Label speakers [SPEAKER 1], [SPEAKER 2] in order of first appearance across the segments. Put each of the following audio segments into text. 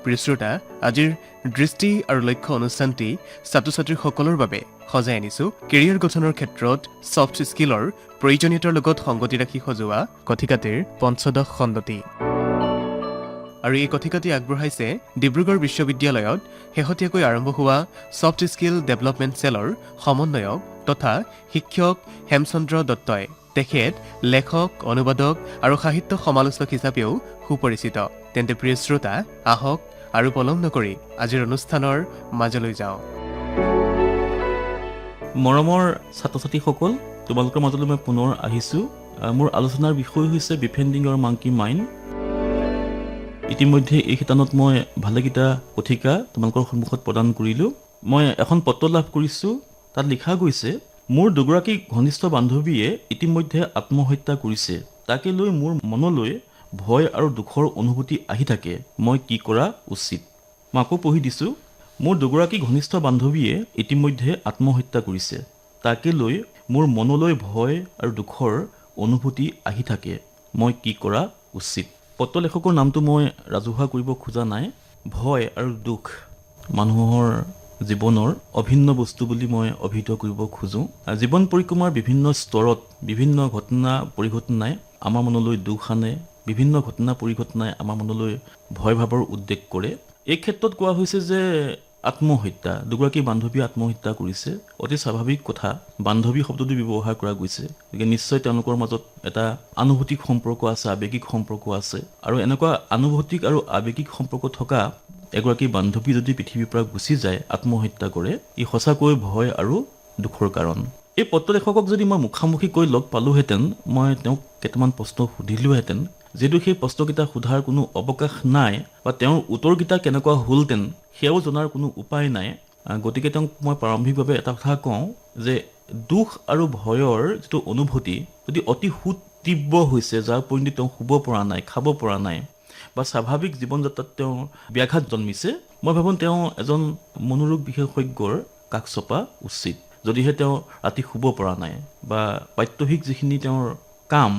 [SPEAKER 1] প্ৰিয় শ্ৰোতা, আজিৰ দৃষ্টি আৰু লক্ষ্য অনুষ্ঠানটি ছাত্ৰ ছাত্ৰীসকলৰ বাবে সজাই আনিছো কেৰিয়াৰ গঠনৰ ক্ষেত্ৰত ছফ্ট স্কিলৰ প্ৰয়োজনীয়তাৰ লগত সংগতি ৰাখি সজোৱা কথিকাটিৰ ৫৫ খণ্ডটি। আৰু এই কথিকাটি আগবঢ়াইছে ডিব্ৰুগড় বিশ্ববিদ্যালয়ত শেহতীয়াকৈ আৰম্ভ হোৱা ছফ্ট স্কিল ডেভেলপমেণ্ট চেলৰ সমন্বয়ক তথা শিক্ষক হেমচন্দ্ৰ দত্তই। তেখেত লেখক, অনুবাদক আৰু সাহিত্য সমালোচক হিচাপেও সুপৰিচিত। তেন্তে প্ৰিয় শ্ৰোতা, আহক আৰু পলম নকৰি আজিৰ অনুষ্ঠানৰ মাজলৈ যাওঁ।
[SPEAKER 2] মৰমৰ ছাত্ৰ ছাত্ৰীসকল, তোমালোকৰ মাজলৈ মই পুনৰ আহিছোঁ। মোৰ আলোচনাৰ বিষয় হৈছে ডিফেণ্ডিং ইয়ৰ মাংকি মাইণ্ড। ইতিমধ্যে এই শিতানত মই ভালেকেইটা কথিকা তোমালোকৰ সন্মুখত প্ৰদান কৰিলোঁ। মই এখন পত্ৰ লাভ কৰিছোঁ, তাত লিখা গৈছে, মোৰ দুগৰাকী ঘনিষ্ঠ বান্ধৱীয়ে ইতিমধ্যে আত্মহত্যা কৰিছে। তাকে লৈ মোৰ মনলৈ ভয় আৰু দুখৰ অনুভূতি আহি থাকে। মই কি কৰা উচিত? মই আকৌ পঢ়ি দিছোঁ, মোৰ দুগৰাকী ঘনিষ্ঠ বান্ধৱীয়ে ইতিমধ্যে আত্মহত্যা কৰিছে। তাকে লৈ মোৰ মনলৈ ভয় আৰু দুখৰ অনুভূতি আহি থাকে। মই কি কৰা উচিত? পত্ৰ লেখকৰ নামটো মই ৰাজহুৱা কৰিব খোজা নাই। ভয় আৰু দুখ মানুহৰ জীৱনৰ অভিন্ন বস্তু বুলি মই অভিহিত কৰিব খোজোঁ। জীৱন পৰিক্ৰমাৰ বিভিন্ন স্তৰত বিভিন্ন ঘটনা পৰিঘটনাই আমাৰ মনলৈ দুখ আনে, বিভিন্ন ঘটনা পৰিঘটনাই আমাৰ মনলৈ ভয় ভাৱৰ উদ্ৰেক কৰে। এই ক্ষেত্ৰত কোৱা হৈছে যে আত্মহত্যা, দুগৰাকী বান্ধৱীয়ে আত্মহত্যা কৰিছে। অতি স্বাভাৱিক কথা, বান্ধৱী শব্দটো ব্যৱহাৰ কৰা গৈছে, গতিকে নিশ্চয় তেওঁলোকৰ মাজত এটা আনুভূতিক সম্পৰ্ক আছে, আৱেগিক সম্পৰ্ক আছে। আৰু এনেকুৱা আনুভূতিক আৰু আৱেগিক সম্পৰ্ক থকা এগৰাকী বান্ধৱী যদি পৃথিৱীৰ পৰা গুচি যায়, আত্মহত্যা কৰে, ই সঁচাকৈ ভয় আৰু দুখৰ কাৰণ। এই পত্ৰ লেখকক যদি মই মুখামুখিকৈ লগ পালোহেঁতেন, মই তেওঁক কেইটামান প্ৰশ্ন সুধিলোহেঁতেন। যিহেতু সেই প্ৰশ্নকেইটা সোধাৰ কোনো অৱকাশ নাই বা তেওঁৰ উত্তৰকেইটা কেনেকুৱা হ'লহেঁতেন সেয়াও জনাৰ কোনো উপায় নাই। গতিকে তেওঁক মই প্ৰাৰম্ভিকভাৱে এটা কথা কওঁ যে দুখ আৰু ভয়ৰ যিটো অনুভূতি যদি অতি সুতীব্ৰ হৈছে, যাৰ পৰিণতি তেওঁ শুব পৰা নাই, খাব পৰা নাই বা স্বাভাৱিক জীৱন যাত্ৰাত তেওঁৰ ব্যাঘাত জন্মিছে, মই ভাবোঁ তেওঁ এজন মনোৰোগ বিশেষজ্ঞৰ কাষ চপা উচিত। যদিহে তেওঁ ৰাতি শুব পৰা নাই বা প্ৰাত্যহিক যিখিনি তেওঁৰ কাম,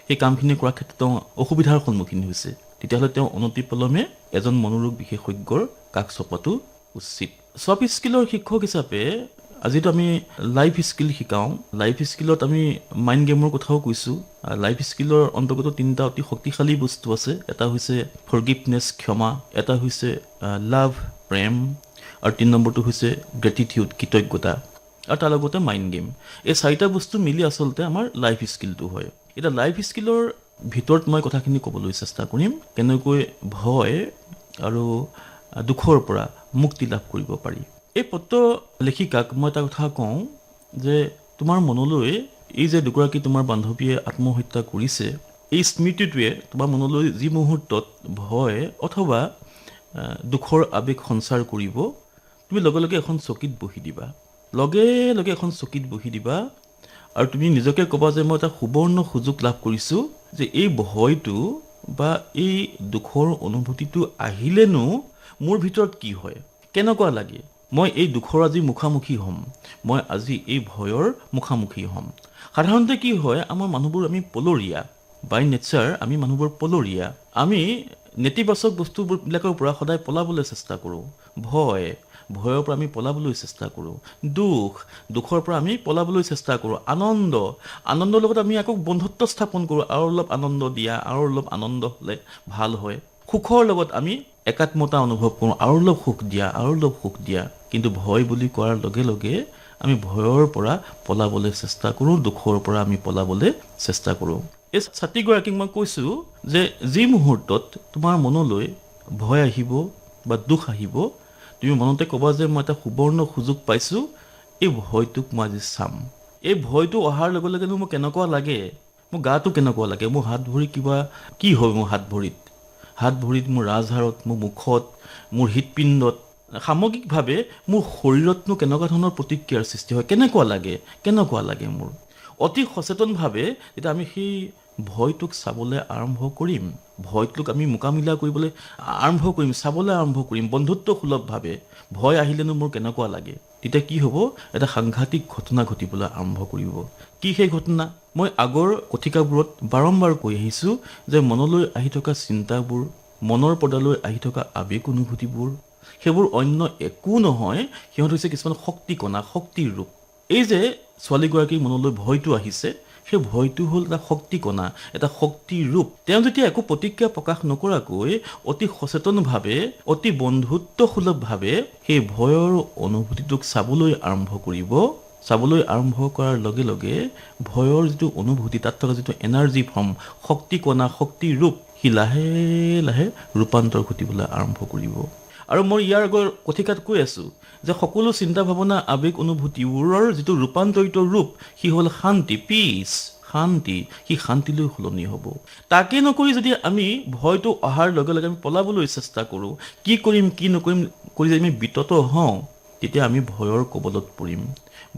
[SPEAKER 2] সেই কামখিনি কৰাৰ ক্ষেত্ৰত তেওঁ অসুবিধাৰ সন্মুখীন হৈছে, তেতিয়াহ'লে তেওঁ অনতিপলমে এজন মনোৰোগ বিশেষজ্ঞৰ কাষ চপাটো উচিত। ছফ্ট স্কিলৰ শিক্ষক হিচাপে আজিতো আমি লাইফ স্কিল শিকাওঁ। লাইফ স্কিলত আমি মাইণ্ড গেমৰ কথাও কৈছোঁ। লাইফ স্কিলৰ অন্তৰ্গত 3টা অতি শক্তিশালী বস্তু আছে। এটা হৈছে ফৰগিভনেছ, ক্ষমা, এটা হৈছে লাভ, প্ৰেম, আৰু 3 নম্বৰটো হৈছে গ্ৰেটিটিউড, কৃতজ্ঞতা, আৰু তাৰ লগতে মাইণ্ড গেম। এই 4টা বস্তু মিলি আচলতে আমাৰ লাইফ স্কিলটো হয়। এতিয়া লাইফ স্কিলৰ ভিতৰত মই কথাখিনি ক'বলৈ চেষ্টা কৰিম, কেনেকৈ ভয় আৰু দুখৰ পৰা মুক্তি লাভ কৰিব পাৰি। এই পত্ৰ লেখিকাক মই এটা কথা কওঁ যে তোমাৰ মনলৈ এই যে দুগৰাকী তোমাৰ বান্ধৱীয়ে আত্মহত্যা কৰিছে, এই স্মৃতিটোৱে তোমাৰ মনলৈ যি মুহূৰ্তত ভয় অথবা দুখৰ আৱেগ সঞ্চাৰ কৰিব, তুমি লগে লগে এখন চকীত বহি দিবা, লগে লগে এখন চকীত বহি দিবা আৰু তুমি নিজকে ক'বা যে মই এটা সুবৰ্ণ সুযোগ লাভ কৰিছোঁ যে এই ভয়টো বা এই দুখৰ অনুভূতিটো আহিলেনো মোৰ ভিতৰত কি হয়, কেনেকুৱা লাগে, মই এই দুখৰ আজি মুখামুখি হ'ম, মই আজি এই ভয়ৰ মুখামুখি হ'ম। সাধাৰণতে কি হয়, আমাৰ মানুহবোৰ আমি পলৰীয়া, বাই নেচাৰ আমি মানুহবোৰ পলৰীয়া। আমি নেতিবাচক বস্তুবিলাকৰ পৰা সদায় পলাবলৈ চেষ্টা কৰোঁ। ভয়ৰ পৰা আমি পলাবলৈ চেষ্টা কৰোঁ। দুখৰ পৰা আমি পলাবলৈ চেষ্টা কৰোঁ। আনন্দৰ লগত আমি আকৌ বন্ধুত্ব স্থাপন কৰোঁ, আৰু অলপ আনন্দ দিয়া, আৰু অলপ আনন্দ হ'লে ভাল হয়। সুখৰ লগত আমি একাত্মতা অনুভৱ কৰোঁ, আৰু অলপ সুখ দিয়া, আৰু অলপ সুখ দিয়া। কিন্তু ভয় বুলি কোৱাৰ লগে লগে আমি ভয়ৰ পৰা পলাবলৈ চেষ্টা কৰোঁ, দুখৰ পৰা আমি পলাবলৈ চেষ্টা কৰোঁ। এই ছাত্ৰীগৰাকীক মই কৈছোঁ যে যি মুহূৰ্তত তোমাৰ মনলৈ ভয় আহিব বা দুখ আহিব, তুমি মনতে ক'বা যে মই এটা সুবৰ্ণ সুযোগ পাইছোঁ, এই ভয়টোক মই আজি চাম। এই ভয়টো অহাৰ লগে লগেনো মোৰ কেনেকুৱা লাগে, মোৰ গাটো কেনেকুৱা লাগে, মোৰ হাত ভৰি কি হয়, মোৰ হাত ভৰিত, মোৰ ৰাজহাড়ত, মোৰ মুখত, মোৰ হৃদপিণ্ডত, সামগ্ৰিকভাৱে মোৰ শৰীৰতনো কেনেকুৱা ধৰণৰ প্ৰতিক্ৰিয়াৰ সৃষ্টি হয়, কেনেকুৱা লাগে মোৰ। অতি সচেতনভাৱে যেতিয়া আমি সেই ভয়টোক চাবলৈ আৰম্ভ কৰিম, ভয়টোক আমি মোকাবিলা কৰিবলৈ আৰম্ভ কৰিম, চাবলৈ আৰম্ভ কৰিম বন্ধুত্বসুলভভাৱে, ভয় আহিলেনো মোৰ কেনেকুৱা লাগে, তেতিয়া কি হ'ব, এটা সাংঘাতিক ঘটনা ঘটিবলৈ আৰম্ভ কৰিব। কি সেই ঘটনা? মই আগৰ কথিকাবোৰত বাৰম্বাৰ কৈ আহিছোঁ যে মনলৈ আহি থকা চিন্তাবোৰ, মনৰ পৰ্দালৈ আহি থকা আৱেগ অনুভূতিবোৰ সেইবোৰ অন্য একো নহয়, সিহঁত হৈছে কিছুমান শক্তি কণা, শক্তিৰ ৰূপ। এই যে ছোৱালীগৰাকীৰ মনলৈ ভয়টো আহিছে, সেই ভয়টো হ'ল এটা শক্তি কণা, এটা শক্তিৰ ৰূপ। তেওঁ যেতিয়া একো প্ৰতিক্ৰিয়া প্ৰকাশ নকৰাকৈ অতি সচেতনভাৱে, অতি বন্ধুত্বসুলভভাৱে সেই ভয়ৰ অনুভূতিটোক চাবলৈ আৰম্ভ কৰাৰ লগে লগে ভয়ৰ যিটো অনুভূতি, তাত থকা যিটো এনাৰ্জি ফৰ্ম, শক্তি কণা, শক্তিৰ ৰূপ, সি লাহে লাহে ৰূপান্তৰ ঘটিবলৈ আৰম্ভ কৰিব। আৰু মই ইয়াৰ আগৰ কথিকাত কৈ আছোঁ যে সকলো চিন্তা ভাৱনা, আৱেগ অনুভূতিবোৰৰ যিটো ৰূপান্তৰিত ৰূপ, সি হ'ল শান্তি, পিচ, শান্তি। সি শান্তিলৈ সলনি হ'ব। তাকে নকৰি যদি আমি ভয়টো অহাৰ লগে লগে আমি পলাবলৈ চেষ্টা কৰোঁ, কি কৰিম কি নকৰিম কৰি যদি আমি বিতত হওঁ, তেতিয়া আমি ভয়ৰ কবলত পৰিম।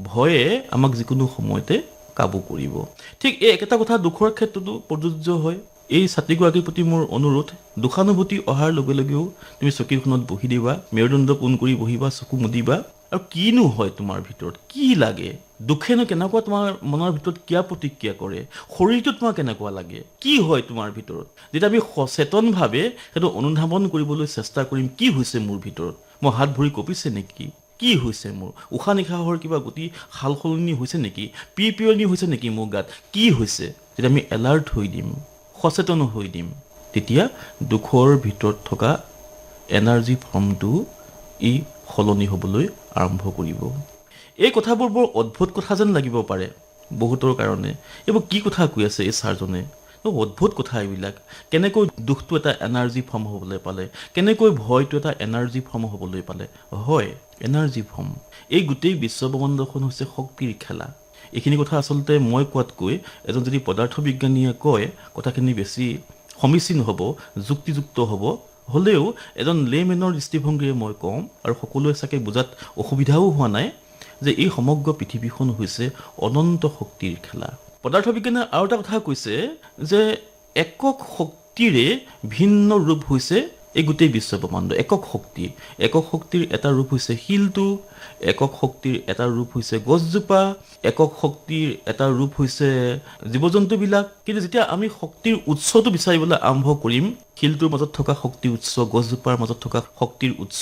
[SPEAKER 2] ভয়ে আমাক যিকোনো সময়তে কাবু কৰিব। ঠিক এই একেটা কথা দুখৰ ক্ষেত্ৰতো প্ৰযোজ্য হয়। এই ছাত্ৰীগৰাকীৰ প্ৰতি মোৰ অনুৰোধ, দুখানুভূতি অহাৰ লগে লগেও তুমি চকীখনত বহি দিবা, মেৰুদণ্ড পোন কৰি বহিবা, চকু মুদিবা, আৰু কিনো হয় তোমাৰ ভিতৰত, কি লাগে, দুখেনো কেনেকুৱা তোমাৰ মনৰ ভিতৰত কিয় প্ৰতিক্ৰিয়া কৰে, শৰীৰটো তোমাৰ কেনেকুৱা লাগে, কি হয় তোমাৰ ভিতৰত। যেতিয়া আমি সচেতনভাৱে সেইটো অনুধাৱন কৰিবলৈ চেষ্টা কৰিম, কি হৈছে মোৰ ভিতৰত, মোৰ হাত ভৰি কঁপিছে নেকি, কি হৈছে মোৰ, উশাহ নিশাহৰ কিবা গতি সাল সলনি হৈছে নেকি, পিৰপিৰণি হৈছে নেকি মোৰ গাত, কি হৈছে। যেতিয়া আমি এলাৰ্ট হৈ দিম, সচেতন হৈ দিম, তেতিয়া দুখৰ ভিতৰত থকা এনাৰ্জি ফৰ্মটো ই সলনি হ'বলৈ আৰম্ভ কৰিব। এই কথাবোৰ বৰ অদ্ভুত কথা যেন লাগিব পাৰে বহুতৰ কাৰণে। এইবোৰ কি কথা কৈ আছে এই ছাৰজনে, অদ্ভুত কথা এইবিলাক। কেনেকৈ দুখটো এটা এনাৰ্জি ফৰ্ম হ'বলৈ পালে, কেনেকৈ ভয়টো এটা এনাৰ্জি ফৰ্ম হ'বলৈ পালে। হয়, এনাৰ্জি ফৰ্ম। এই গোটেই বিশ্বব্ৰহ্মাণ্ডখন হৈছে শক্তিৰ খেলা। এইখিনি কথা আচলতে মই কোৱাতকৈ এজন যদি পদাৰ্থ বিজ্ঞানীয়ে কয়, কথাখিনি বেছি সমীচীন হ'ব, যুক্তিযুক্ত হ'ব। হ'লেও এজন লেমেনৰ দৃষ্টিভংগীৰে মই কওঁ, আৰু সকলোৱে চাগে বুজাত অসুবিধাও হোৱা নাই, যে এই সমগ্ৰ পৃথিৱীখন হৈছে অনন্ত শক্তিৰ খেলা। পদাৰ্থ বিজ্ঞানে আৰু এটা কথা কৈছে যে একক শক্তিৰে ভিন্ন ৰূপ হৈছে এই গোটেই বিশ্বব্ৰহ্মাণ্ড। একক শক্তিৰ এটা ৰূপ হৈছে শিলটো, একক শক্তিৰ এটা ৰূপ হৈছে গছজোপা, একক শক্তিৰ এটা ৰূপ হৈছে জীৱ জন্তুবিলাক। কিন্তু যেতিয়া আমি শক্তিৰ উৎসটো বিচাৰিবলৈ আৰম্ভ কৰিম, শিলটোৰ মাজত থকা শক্তিৰ উৎস, গছজোপাৰ মাজত থকা শক্তিৰ উৎস,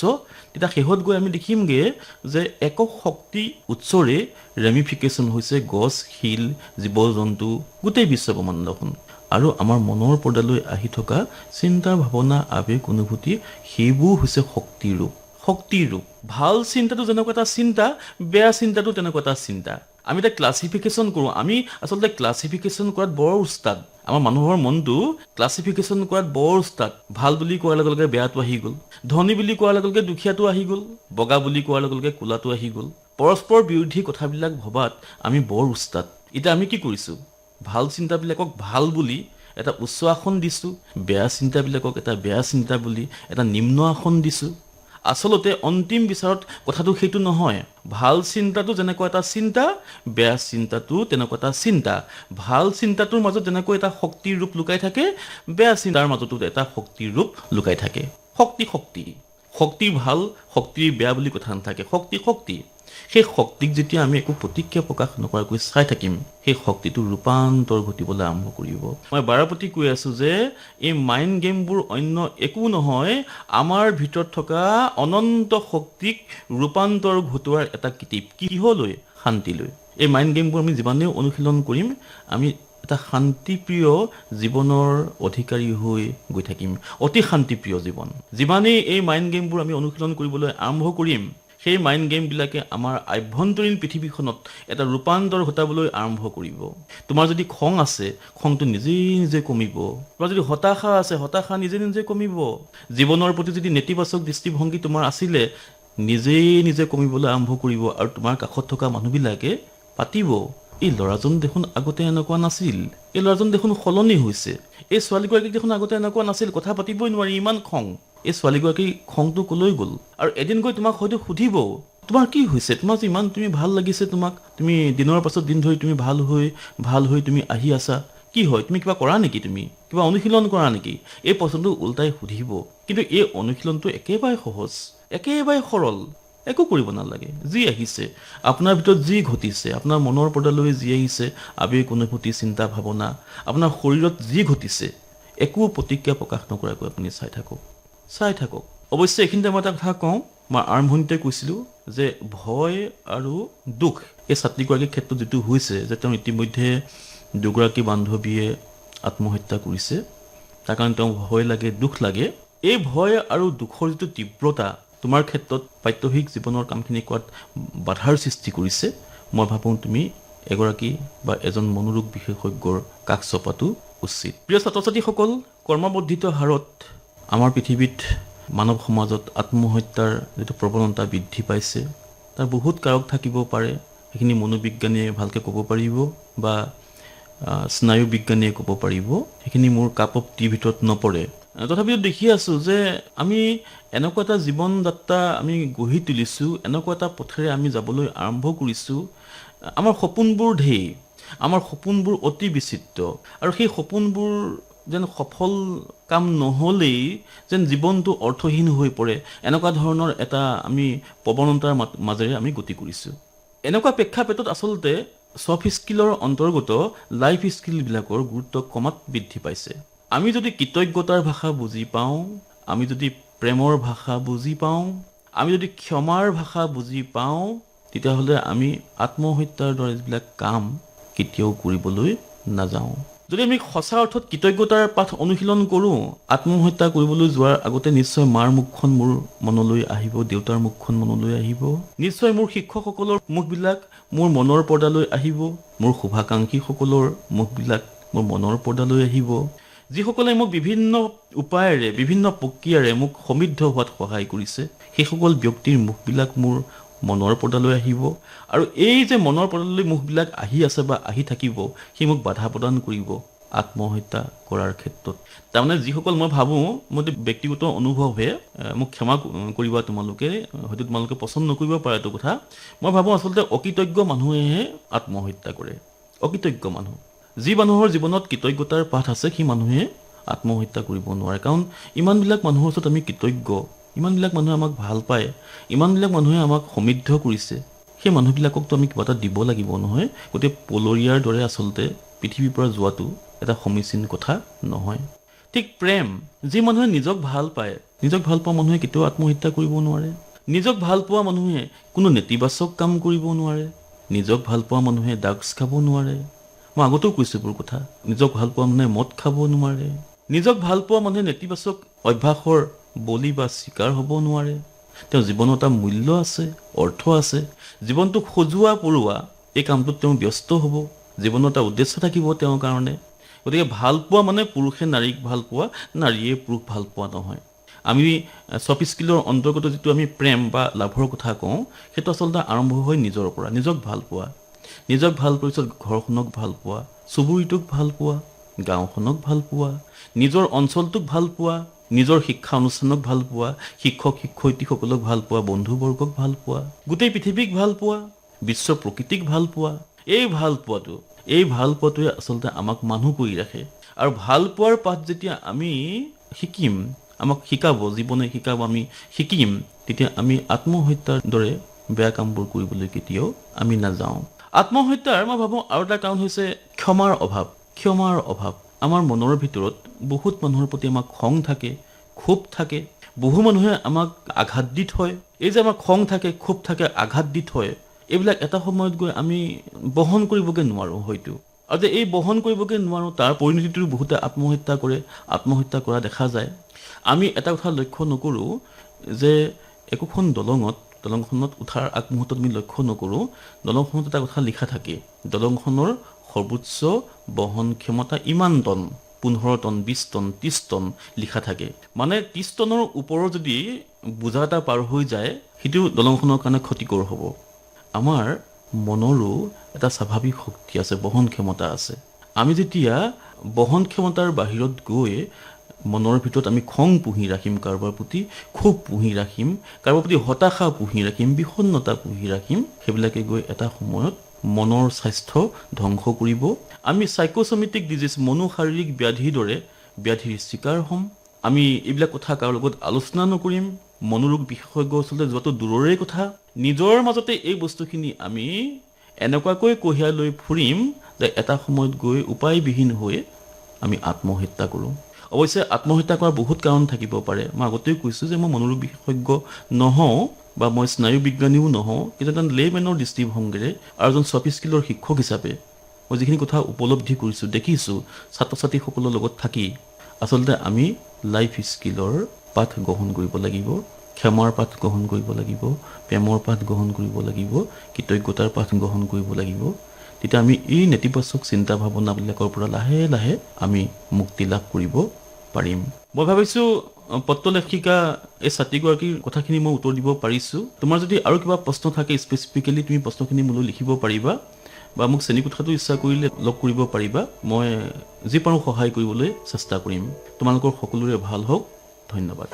[SPEAKER 2] তেতিয়া শেষত গৈ আমি দেখিমগৈ যে একক শক্তি উৎসৰে ৰেমিফিকেশ্যন হৈছে গছ, শিল, জীৱ জন্তু, গোটেই বিশ্বব্ৰহ্মাণ্ডখন। আৰু আমাৰ মনৰ পৰ্দালৈ আহি থকা চিন্তা, ভাৱনা, আৱেগ, অনুভূতি, সেইবোৰ হৈছে শক্তিৰ ৰূপ। ভাল চিন্তাটো যেনেকুৱা এটা চিন্তা, বেয়া চিন্তাটো তেনেকুৱা এটা চিন্তা। আমি এতিয়া ক্লাছিফিকেশ্যন কৰোঁ। আমি আচলতে ক্লাছিফিকেশ্যন কৰাত বৰ উস্তাদ। আমাৰ মানুহৰ মনটো ক্লাছিফিকেশ্যন কৰাত বৰ উস্তাদ। ভাল বুলি কোৱাৰ লগে লগে বেয়াটো আহি গ'ল, ধনী বুলি কোৱাৰ লগে লগে দুখীয়াটো আহি গ'ল, বগা বুলি কোৱাৰ লগে লগে ক'লাটো আহি গ'ল। পৰস্পৰ বিৰোধী কথাবিলাক ভবাত আমি বৰ উস্তাদ। এতিয়া আমি কি কৰিছোঁ, ভাল চিন্তাবিলাকক ভাল বুলি এটা উচ্চ আসন দিছোঁ, বেয়া চিন্তাবিলাকক এটা বেয়া চিন্তা বুলি এটা নিম্ন আসন দিছোঁ। আচলতে অন্তিম বিচাৰত কথাটো সেইটো নহয়। ভাল চিন্তাটো যেনেকুৱা এটা চিন্তা, বেয়া চিন্তাটো তেনেকুৱা এটা চিন্তা। ভাল চিন্তাটোৰ মাজত যেনেকৈ এটা শক্তিৰ ৰূপ লুকাই থাকে, বেয়া চিন্তাৰ মাজতো এটা শক্তিৰ ৰূপ লুকাই থাকে। শক্তিৰ ভাল, শক্তিৰ বেয়া বুলি কথা নাথাকে। শক্তি। সেই শক্তিক যেতিয়া আমি একো প্ৰতিক্ৰিয়া প্ৰকাশ নকৰাকৈ চাই থাকিম, সেই শক্তিটো ৰূপান্তৰ ঘটিবলৈ আৰম্ভ কৰিব। মই বাৰপতি কৈ আছোঁ যে এই মাইণ্ড গেমবোৰ অন্য একো নহয়, আমাৰ ভিতৰত থকা অনন্ত শক্তিক ৰূপান্তৰ ঘটোৱাৰ এটা কিটিপ। কিহলৈ? শান্তিলৈ। এই মাইণ্ড গেমবোৰ আমি যিমানেই অনুশীলন কৰিম, আমি এটা শান্তিপ্ৰিয় জীৱনৰ অধিকাৰী হৈ গৈ থাকিম। অতি শান্তিপ্ৰিয় জীৱন। যিমানেই এই মাইণ্ড গেমবোৰ আমি অনুশীলন কৰিবলৈ আৰম্ভ কৰিম, সেই মাইণ্ড গেমবিলাকে আমাৰ আভ্যন্তৰীণ পৃথিৱীখনত এটা ৰূপান্তৰ ঘটাবলৈ আৰম্ভ কৰিব। তোমাৰ যদি খং আছে, খংটো নিজে নিজে কমিব। তোমাৰ যদি হতাশা আছে, হতাশা নিজে নিজে কমিব। জীৱনৰ প্ৰতি যদি নেতিবাচক দৃষ্টিভংগী তোমাৰ আছিলে, নিজে কমিবলৈ আৰম্ভ কৰিব। আৰু তোমাৰ কাষত থকা মানুহবিলাকে পাতিব, এই ল'ৰাজন দেখোন আগতে এনেকুৱা নাছিল, এই ল'ৰাজন দেখোন সলনি হৈছে, এই ছোৱালীগৰাকীক দেখোন আগতে এনেকুৱা নাছিল, কথা পাতিবই নোৱাৰি, ইমান খং। এই ছোৱালীগৰাকীৰ খংটো কলৈ গ'ল? আৰু এদিন গৈ তোমাক হয়তো সুধিব, তোমাৰ কি হৈছে, তোমাৰ যে ইমান তুমি ভাল লাগিছে, তুমি দিনৰ পাছত দিন ধৰি তুমি ভাল হৈ তুমি আহি আছা, কি হয়, তুমি কিবা কৰা নেকি, তুমি কিবা অনুশীলন কৰা নেকি? এই প্ৰশ্নটো উল্টাই সুধিব। কিন্তু এই অনুশীলনটো একেবাৰে সহজ, একেবাৰে সৰল। একো কৰিব নালাগে। যি আহিছে, আপোনাৰ ভিতৰত যি ঘটিছে, আপোনাৰ মনৰ পৰ্দালৈ যি আহিছে, আৱেগ, অনুভূতি, চিন্তা, ভাৱনা, আপোনাৰ শৰীৰত যি ঘটিছে, একো প্ৰতিক্ৰিয়া প্ৰকাশ নকৰাকৈ আপুনি চাই থাকক। অৱশ্যে এইখিনিতে মই এটা কথা কওঁ, মই আৰম্ভণিতে কৈছিলোঁ যে ভয় আৰু দুখ এই ছাত্ৰীগৰাকীৰ ক্ষেত্ৰত যিটো হৈছে যে তেওঁ ইতিমধ্যে দুগৰাকী বান্ধৱীয়ে আত্মহত্যা কৰিছে, তাৰ কাৰণে তেওঁ ভয় লাগে, দুখ লাগে। এই ভয় আৰু দুখৰ যিটো তীব্ৰতা তোমাৰ ক্ষেত্ৰত প্ৰাত্যহিক জীৱনৰ কামখিনি কৰাত বাধাৰ সৃষ্টি কৰিছে। মই ভাবোঁ তুমি এগৰাকী বা এজন মনোৰোগ বিশেষজ্ঞৰ কাষ চপাটো উচিত। প্ৰিয় ছাত্ৰ ছাত্ৰীসকল, কৰ্মবৰ্ধিত হাৰত আমাৰ পৃথিৱীত মানৱ সমাজত আত্মহত্যাৰ যিটো প্ৰৱণতা বৃদ্ধি পাইছে, তাৰ বহুত কাৰক থাকিব পাৰে। সেইখিনি মনোবিজ্ঞানীয়ে ভালকৈ ক'ব পাৰিব বা স্নায়ু বিজ্ঞানীয়ে ক'ব পাৰিব। সেইখিনি মোৰ কাপ অফ টিৰ ভিতৰত নপৰে। তথাপিও দেখি আছোঁ যে আমি এনেকুৱা এটা জীৱন যাত্ৰা আমি গঢ়ি তুলিছোঁ, এনেকুৱা এটা পথেৰে আমি যাবলৈ আৰম্ভ কৰিছোঁ। আমাৰ সপোনবোৰ ঢেৰ, আমাৰ সপোনবোৰ অতি বিচিত্ৰ, আৰু সেই সপোনবোৰ যেন সফল কাম নহ'লেই যেন জীৱনটো অৰ্থহীন হৈ পৰে, এনেকুৱা ধৰণৰ এটা আমি প্ৰৱণতাৰ মাজেৰে আমি গতি কৰিছোঁ। এনেকুৱা প্ৰেক্ষাপটত আচলতে ছফ্ট স্কিলৰ অন্তৰ্গত লাইফ স্কিলবিলাকৰ গুৰুত্ব ক্ৰমাৎ বৃদ্ধি পাইছে। আমি যদি কৃতজ্ঞতাৰ ভাষা বুজি পাওঁ, আমি যদি প্ৰেমৰ ভাষা বুজি পাওঁ, আমি যদি ক্ষমাৰ ভাষা বুজি পাওঁ, তেতিয়াহ'লে আমি আত্মহত্যাৰ দৰে যিবিলাক কাম কেতিয়াও কৰিবলৈ নাযাওঁ। যদি আমি সঁচা অৰ্থত কৃতজ্ঞতাৰ পাঠ অনুশীলন কৰোঁ, আত্মহত্যা কৰিবলৈ যোৱাৰ আগতে নিশ্চয় মাৰ মুখখন মোৰ মনলৈ আহিব, দেউতাৰ মুখখন মনলৈ আহিব, নিশ্চয় মোৰ শিক্ষকসকলৰ মুখবিলাক মোৰ মনৰ পৰ্দালৈ আহিব, মোৰ শুভাকাংক্ষীসকলৰ মুখবিলাক মোৰ মনৰ পৰ্দালৈ আহিব, যিসকলে মোক বিভিন্ন উপায়েৰে বিভিন্ন প্ৰক্ৰিয়াৰে মোক সমৃদ্ধ হোৱাত সহায় কৰিছে, সেইসকল ব্যক্তিৰ মুখবিলাক মোৰ মনৰ পৰ্দালৈ আহিব। আৰু এই যে মনৰ পৰ্দালৈ মুখবিলাক আহি আছে বা আহি থাকিব, সি মোক বাধা প্ৰদান কৰিব আত্মহত্যা কৰাৰ ক্ষেত্ৰত। তাৰমানে যিসকল মই ভাবোঁ, মোৰ ব্যক্তিগত অনুভৱহে, মোক ক্ষমা কৰিবা তোমালোকে, হয়তো তোমালোকে পচন্দ নকৰিব পাৰে এইটো কথা, মই ভাবোঁ আচলতে অকৃতজ্ঞ মানুহেহে আত্মহত্যা কৰে। অকৃতজ্ঞ মানুহ, যি মানুহৰ জীৱনত কৃতজ্ঞতাৰ পাঠ আছে, সেই মানুহে আত্মহত্যা কৰিব নোৱাৰে। কাৰণ ইমানবিলাক মানুহৰ ওচৰত আমি কৃতজ্ঞ, ইমানবিলাক মানুহে আমাক ভাল পায়, ইমানবিলাক মানুহে আমাক সমৃদ্ধ কৰিছে, সেই মানুহবিলাককতো আমি কিবা এটা দিব লাগিব নহয়। গতিকে পলৰীয়াৰ দৰে আচলতে পৃথিৱীৰ পৰা যোৱাটো এটা সমীচীন কথা নহয়। ঠিক প্ৰেম, যি মানুহে নিজক ভাল পায়, নিজক ভাল পোৱা মানুহে কেতিয়াও আত্মহত্যা কৰিব নোৱাৰে। নিজক ভাল পোৱা মানুহে কোনো নেতিবাচক কাম কৰিব নোৱাৰে। নিজক ভাল পোৱা মানুহে ড্ৰাগছ খাব নোৱাৰে। মই আগতেও কৈছোঁ এইবোৰ কথা। নিজক ভাল পোৱা মানুহে মদ খাব নোৱাৰে। নিজক ভাল পোৱা মানুহে নেতিবাচক অভ্যাসৰ বলি বা চিকাৰ হ'ব নোৱাৰে। তেওঁৰ জীৱনত এটা মূল্য আছে, অৰ্থ আছে। জীৱনটোক সজোৱা পৰোৱা এই কামটোত তেওঁ ব্যস্ত হ'ব, জীৱনত এটা উদ্দেশ্য থাকিব তেওঁৰ কাৰণে। গতিকে ভাল পোৱা মানে পুৰুষে নাৰীক ভাল পোৱা, নাৰীয়ে পুৰুষ ভাল পোৱা নহয়। আমি ছফ্ট স্কিলৰ অন্তৰ্গত যিটো আমি প্ৰেম বা লাভৰ কথা কওঁ, সেইটো আচলতে আৰম্ভ হয় নিজৰ পৰা। নিজক ভাল পোৱা, নিজক ভাল পোৱাৰ পিছত ঘৰখনক ভাল পোৱা, চুবুৰীটোক ভাল পোৱা, গাঁওখনক ভাল পোৱা, নিজৰ অঞ্চলটোক ভাল পোৱা, নিজৰ শিক্ষা অনুষ্ঠানক ভাল পোৱা, শিক্ষক শিক্ষয়িত্ৰীসকলক ভাল পোৱা, বন্ধুবৰ্গক ভাল পোৱা, গোটেই পৃথিৱীক ভাল পোৱা, বিশ্ব প্ৰকৃতিক ভাল পোৱা। এই ভাল পোৱাটোৱে আচলতে আমাক মানুহ কৰি ৰাখে। আৰু ভাল পোৱাৰ পাঠ যেতিয়া আমি শিকিম, আমাক শিকাব, জীৱনে শিকাব, আমি শিকিম, তেতিয়া আমি আত্মহত্যাৰ দৰে বেয়া কামবোৰ কৰিবলৈ কেতিয়াও আমি নাযাওঁ। আত্মহত্যাৰ মই ভাবোঁ আৰু এটা কাৰণ হৈছে ক্ষমাৰ অভাৱ। আমাৰ মনৰ ভিতৰত বহুত মানুহৰ প্ৰতি আমাক খং থাকে, ক্ষোভ থাকে। বহু মানুহে আমাক আঘাত দি থয়। এই যে আমাক খং থাকে, ক্ষোভ থাকে, আঘাত দি থয়, এইবিলাক এটা সময়ত গৈ আমি বহন কৰিবগৈ নোৱাৰোঁ হয়তো। আৰু যে এই বহন কৰিবগৈ নোৱাৰোঁ, তাৰ পৰিণতিটো বহুতে আত্মহত্যা কৰা দেখা যায়। আমি এটা কথা লক্ষ্য নকৰোঁ যে একোখন দলংখনত উঠাৰ আগমুহূৰ্তত আমি লক্ষ্য নকৰোঁ, দলংখনত এটা কথা লিখা থাকে, দলংখনৰ সৰ্বোচ্চ বহন ক্ষমতা ইমান টন, 15 টন, 20 টন, 30 টন লিখা থাকে। মানে 30 টনৰ ওপৰৰ যদি বোজা এটা পাৰ হৈ যায়, সেইটো দলংখনৰ কাৰণে ক্ষতিকৰ হ'ব। আমাৰ মনৰো এটা স্বাভাৱিক শক্তি আছে, বহন ক্ষমতা আছে। আমি যেতিয়া বহন ক্ষমতাৰ বাহিৰত গৈ মনৰ ভিতৰত আমি খং পুহি ৰাখিম, কাৰোবাৰ প্ৰতি ক্ষোভ পুহি ৰাখিম, কাৰোবাৰ প্ৰতি হতাশা পুহি ৰাখিম, বিষণ্ণতা পুহি ৰাখিম, সেইবিলাকে গৈ এটা সময়ত মনৰ স্বাস্থ্য ধ্বংস কৰিব। আমি চাইক'ছমেটিক ডিজিজ, মনোশাৰীৰিক ব্যাধিৰ দৰে ব্যাধিৰ চিকাৰ হ'ম। আমি এইবিলাক কথা কাৰো লগত আলোচনা নকৰিম। মনোৰোগ বিশেষজ্ঞৰ ওচৰলৈ যোৱাটো দূৰৰে কথা। নিজৰ মাজতে এই বস্তুখিনি আমি এনেকুৱাকৈ কঢ়িয়াই লৈ ফুৰিম যে এটা সময়ত গৈ উপায়বিহীন হৈ আমি আত্মহত্যা কৰোঁ। অৱশ্যে আত্মহত্যা কৰাৰ বহুত কাৰণ থাকিব পাৰে। মই আগতেও কৈছোঁ যে মই মনোৰোগ বিশেষজ্ঞ নহওঁ বা মই স্নায়ু বিজ্ঞানীও নহওঁ, কিন্তু এজন লেমেনৰ দৃষ্টিভংগীৰে আৰু এজন ছফ্ট স্কিলৰ শিক্ষক হিচাপে মই যিখিনি কথা উপলব্ধি কৰিছোঁ, দেখিছোঁ ছাত্ৰ ছাত্ৰীসকলৰ লগত থাকি, আচলতে আমি লাইফ স্কিলৰ পাঠ গ্ৰহণ কৰিব লাগিব, ক্ষমাৰ পাঠ গ্ৰহণ কৰিব লাগিব, প্ৰেমৰ পাঠ গ্ৰহণ কৰিব লাগিব, কৃতজ্ঞতাৰ পাঠ গ্ৰহণ কৰিব লাগিব। তেতিয়া আমি এই নেতিবাচক চিন্তা ভাৱনাবিলাকৰ পৰা লাহে লাহে আমি মুক্তি লাভ কৰিব পাৰিম। মই ভাবিছোঁ পত্ৰ লেখিকা এই ছাত্ৰীগৰাকীৰ কথাখিনি মই উত্তৰ দিব পাৰিছোঁ। তোমাৰ যদি আৰু কিবা প্ৰশ্ন থাকে স্পেচিফিকেলি তুমি প্ৰশ্নখিনি মোলৈ লিখিব পাৰিবা বা মোক শ্ৰেণীকোঠাটো ইচ্ছা কৰিলে লগ কৰিব পাৰিবা। মই যি পাৰোঁ সহায় কৰিবলৈ চেষ্টা কৰিম। তোমালোকৰ সকলোৰে ভাল হওক। ধন্যবাদ।